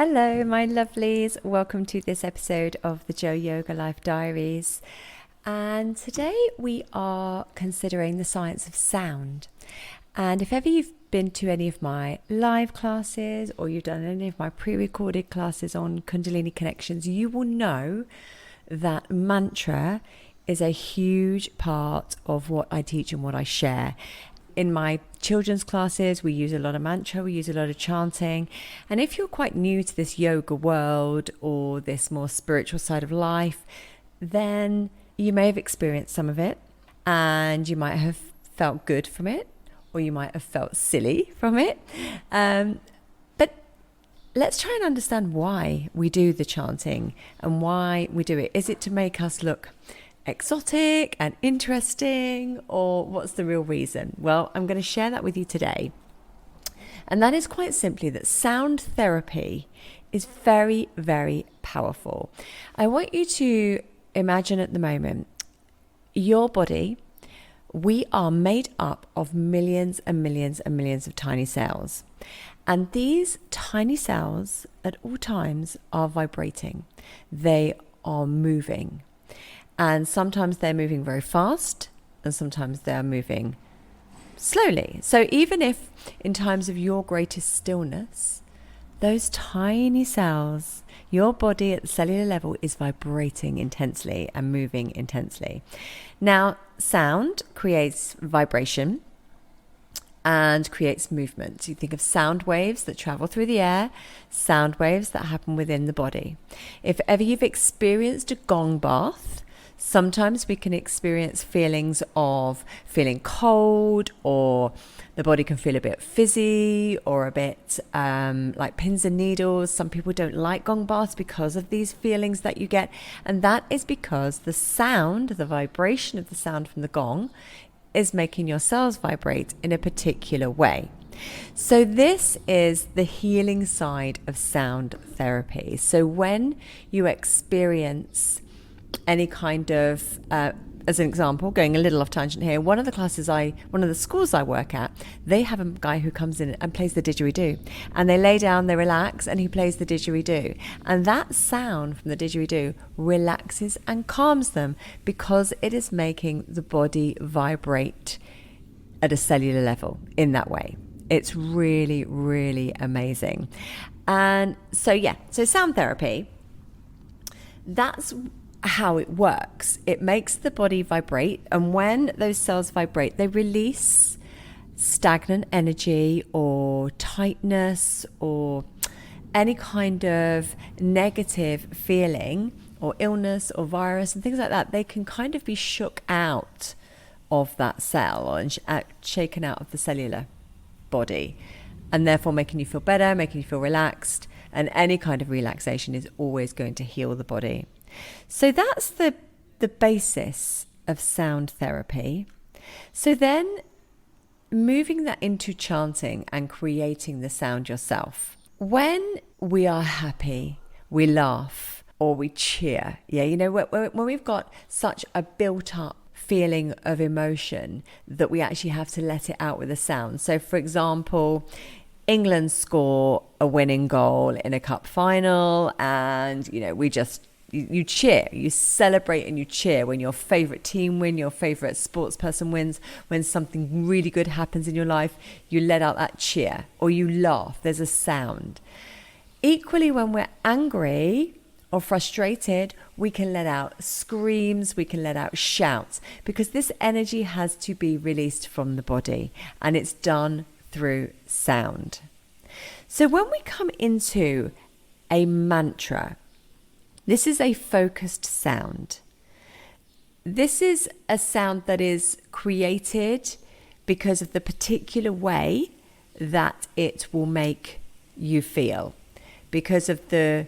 Hello, my lovelies. Welcome to this episode of the Joe Yoga Life Diaries. And today we are considering the science of sound. And if ever you've been to any of my live classes or you've done any of my pre-recorded classes on Kundalini connections, you will know that mantra is a huge part of what I teach and what I share. In my children's classes, we use a lot of mantra, we use a lot of chanting. And if you're quite new to this yoga world or this more spiritual side of life, then you may have experienced some of it and you might have felt good from it, or you might have felt silly from it. But let's try and understand why we do the chanting and why we do it. Is it to make us look exotic and interesting, or what's the real reason? Well, I'm going to share that with you today. And that is quite simply that sound therapy is very, very powerful. I want you to imagine at the moment, your body, we are made up of millions and millions and millions of tiny cells. And these tiny cells at all times are vibrating. They are moving. And sometimes they're moving very fast and sometimes they're moving slowly. So even if in times of your greatest stillness, those tiny cells, your body at the cellular level is vibrating intensely and moving intensely. Now, sound creates vibration and creates movement. You think of sound waves that travel through the air, sound waves that happen within the body. If ever you've experienced a gong bath, sometimes we can experience feelings of feeling cold, or the body can feel a bit fizzy or a bit like pins and needles. Some people don't like gong baths because of these feelings that you get. And that is because the sound, the vibration of the sound from the gong is making your cells vibrate in a particular way. So this is the healing side of sound therapy. So when you experience any kind of, as an example, going a little off tangent here, one of the schools I work at, they have a guy who comes in and plays the didgeridoo, and they lay down, they relax, and he plays the didgeridoo, and that sound from the didgeridoo relaxes and calms them because it is making the body vibrate at a cellular level in that way. It's really, really amazing. And so sound therapy, that's how it works. It makes the body vibrate, and when those cells vibrate, they release stagnant energy or tightness or any kind of negative feeling or illness or virus and things like that. They can kind of be shook out of that cell or shaken out of the cellular body, and therefore making you feel better, making you feel relaxed. And any kind of relaxation is always going to heal the body. So that's the basis of sound therapy. So then moving that into chanting and creating the sound yourself. When we are happy, we laugh or we cheer. Yeah, you know, when we've got such a built up feeling of emotion that we actually have to let it out with a sound. So for example, England score a winning goal in a cup final, and you know, you cheer, you celebrate and you cheer when your favorite team win, your favorite sports person wins, when something really good happens in your life, you let out that cheer or you laugh. There's a sound. Equally, when we're angry or frustrated, we can let out screams, we can let out shouts, because this energy has to be released from the body, and it's done through sound. So when we come into a mantra, this is a focused sound. This is a sound that is created because of the particular way that it will make you feel, because of the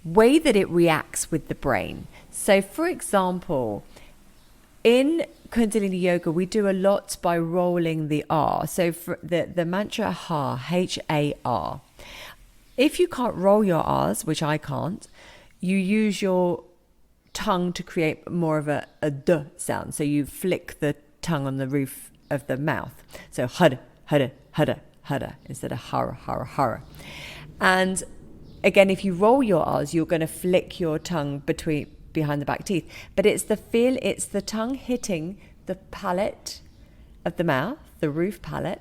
way that it reacts with the brain. So for example, in Kundalini Yoga, we do a lot by rolling the R. So for the mantra HAR, H-A-R. If you can't roll your R's, which I can't, you use your tongue to create more of a D sound. So you flick the tongue on the roof of the mouth. So hada, hada, hada, hada, instead of hara, hara, hara. And again, if you roll your R's, you're going to flick your tongue behind the back teeth. But it's the tongue hitting the palate of the mouth, the roof palate,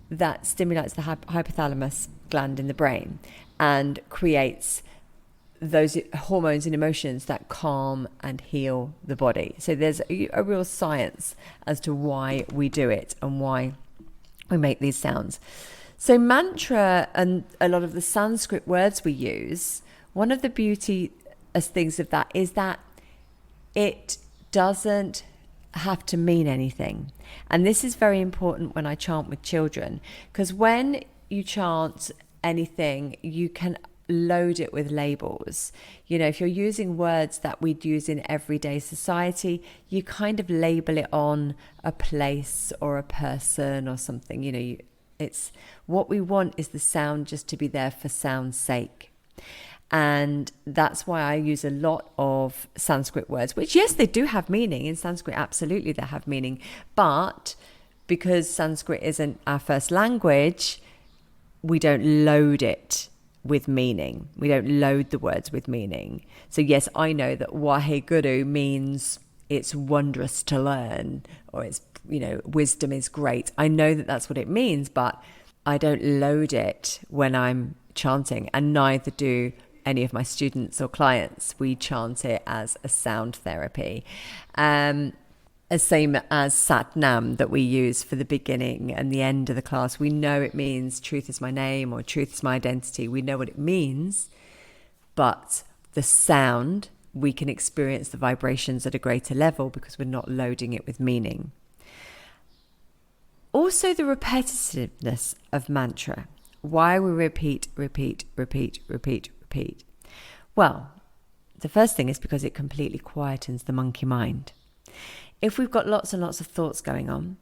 that stimulates the hypothalamus gland in the brain and creates those hormones and emotions that calm and heal the body. So there's a real science as to why we do it and why we make these sounds. So mantra and a lot of the Sanskrit words we use, one of the beauty as things of that is that it doesn't have to mean anything. And this is very important when I chant with children, because when you chant anything, you can load it with labels. If you're using words that we'd use in everyday society, you kind of label it on a place or a person or something. It's what we want is the sound just to be there for sound's sake. And that's why I use a lot of Sanskrit words, which, yes, they do have meaning. In Sanskrit, absolutely, they have meaning. But because Sanskrit isn't our first language, we don't load it with meaning. We don't load the words with meaning. So, yes, I know that Waheguru means it's wondrous to learn, or it's, wisdom is great. I know that that's what it means, but I don't load it when I'm chanting, and neither do any of my students or clients. We chant it as a sound therapy. As same as Sat Nam that we use for the beginning and the end of the class. We know it means truth is my name or truth is my identity. We know what it means, but the sound, we can experience the vibrations at a greater level because we're not loading it with meaning. Also, the repetitiveness of mantra. Why we repeat. Well, the first thing is because it completely quietens the monkey mind. If we've got lots and lots of thoughts going on,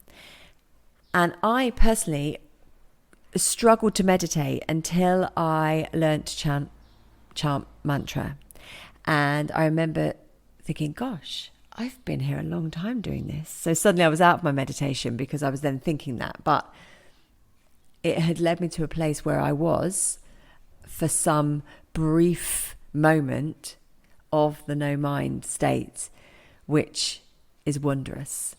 and I personally struggled to meditate until I learned to chant mantra. And I remember thinking, gosh, I've been here a long time doing this. So suddenly I was out of my meditation because I was then thinking that. But it had led me to a place where I was, for some brief moment of the no mind state, which is wondrous.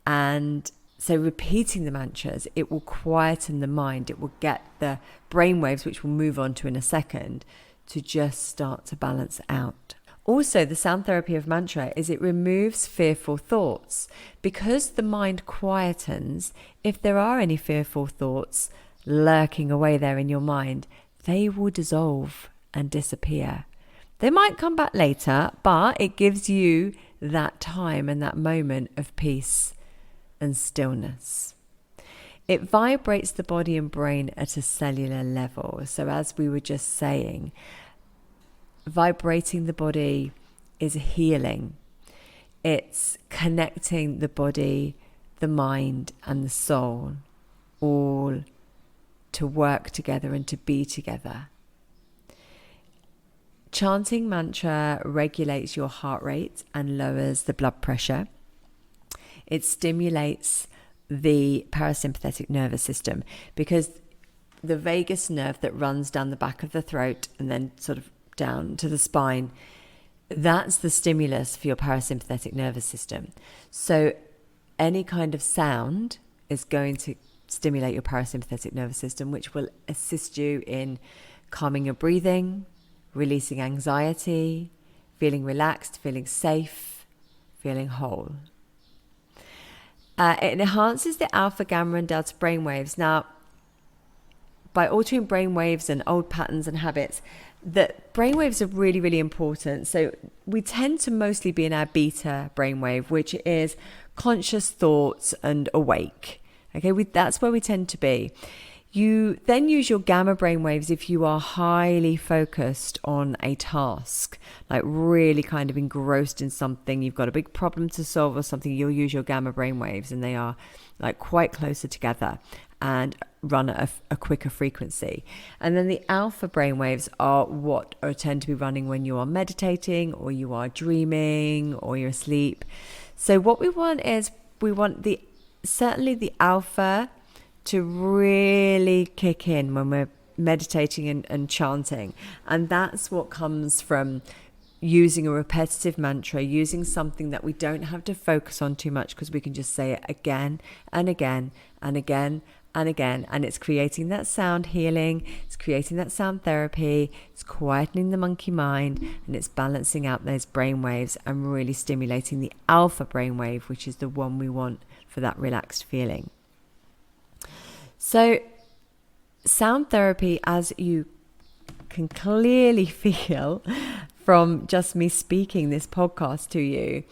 And so repeating the mantras, it will quieten the mind. It will get the brain waves, which we'll move on to in a second, to just start to balance out. Also, the sound therapy of mantra is it removes fearful thoughts. Because the mind quietens, if there are any fearful thoughts lurking away there in your mind, they will dissolve and disappear. They might come back later, but it gives you that time and that moment of peace and stillness. It vibrates the body and brain at a cellular level. So as we were just saying, vibrating the body is healing. It's connecting the body, the mind, and the soul all to work together and to be together. Chanting mantra regulates your heart rate and lowers the blood pressure. It stimulates the parasympathetic nervous system, because the vagus nerve that runs down the back of the throat and then sort of down to the spine, that's the stimulus for your parasympathetic nervous system. So any kind of sound is going to stimulate your parasympathetic nervous system, which will assist you in calming your breathing, releasing anxiety, feeling relaxed, feeling safe, feeling whole. It enhances the alpha, gamma, and delta brainwaves. Now, by altering brainwaves and old patterns and habits, the brainwaves are really, really important. So we tend to mostly be in our beta brainwave, which is conscious thoughts and awake. Okay, that's where we tend to be. You then use your gamma brainwaves if you are highly focused on a task, like really kind of engrossed in something. You've got a big problem to solve or something, you'll use your gamma brainwaves, and they are like quite closer together and run at a quicker frequency. And then the alpha brainwaves are what tend to be running when you are meditating or you are dreaming or you're asleep. So what we want is certainly the alpha to really kick in when we're meditating and chanting. And that's what comes from using a repetitive mantra, using something that we don't have to focus on too much, because we can just say it again and again and again and again. And it's creating that sound healing, it's creating that sound therapy, it's quietening the monkey mind, and it's balancing out those brain waves and really stimulating the alpha brain wave, which is the one we want for that relaxed feeling. So sound therapy, as you can clearly feel from just me speaking this podcast to you,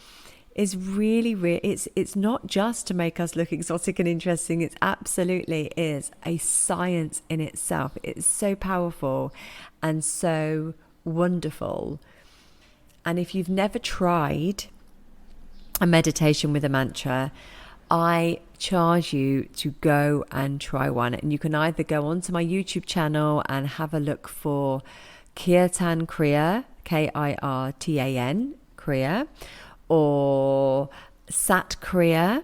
is really it's not just to make us look exotic and interesting. It absolutely is a science in itself. It's so powerful and so wonderful. And if you've never tried a meditation with a mantra, I charge you to go and try one. And you can either go onto my YouTube channel and have a look for Kirtan Kriya, Kirtan Kriya, or Sat Kriya,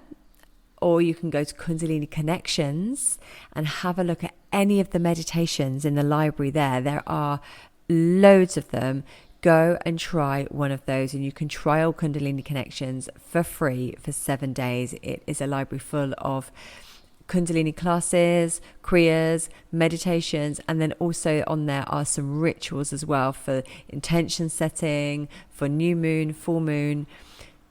or you can go to Kundalini Connections and have a look at any of the meditations in the library there. There are loads of them. Go and try one of those, and you can trial Kundalini Connections for free for 7 days. It is a library full of Kundalini classes, kriyas, meditations, and then also on there are some rituals as well for intention setting, for new moon, full moon,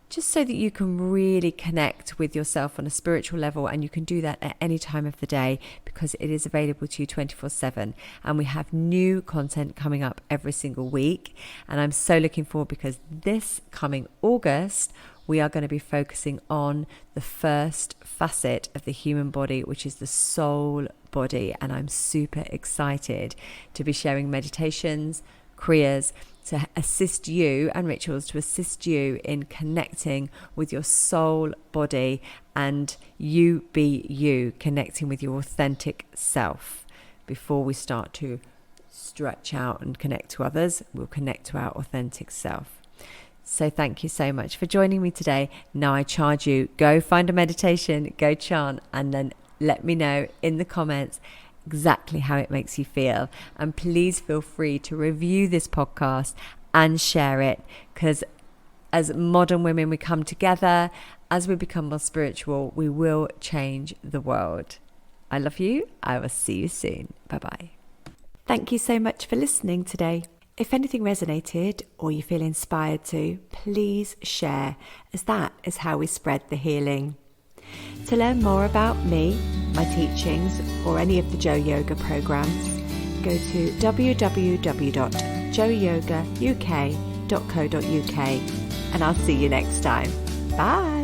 just so that you can really connect with yourself on a spiritual level. And you can do that at any time of the day, because it is available to you 24/7. And we have new content coming up every single week. And I'm so looking forward, because this coming August, we are going to be focusing on the first facet of the human body, which is the soul body. And I'm super excited to be sharing meditations, kriyas, to assist you, and rituals to assist you in connecting with your soul body, and you be you, connecting with your authentic self. Before we start to stretch out and connect to others, we'll connect to our authentic self. So thank you so much for joining me today. Now I charge you, go find a meditation, go chant, and then let me know in the comments exactly how it makes you feel. And please feel free to review this podcast and share it, because as modern women, we come together. As we become more spiritual, we will change the world. I love you. I will see you soon. Bye-bye. Thank you so much for listening today. If anything resonated or you feel inspired to, please share, as that is how we spread the healing. To learn more about me, my teachings, or any of the Joe Yoga programs, go to www.joeyogauk.co.uk, and I'll see you next time. Bye.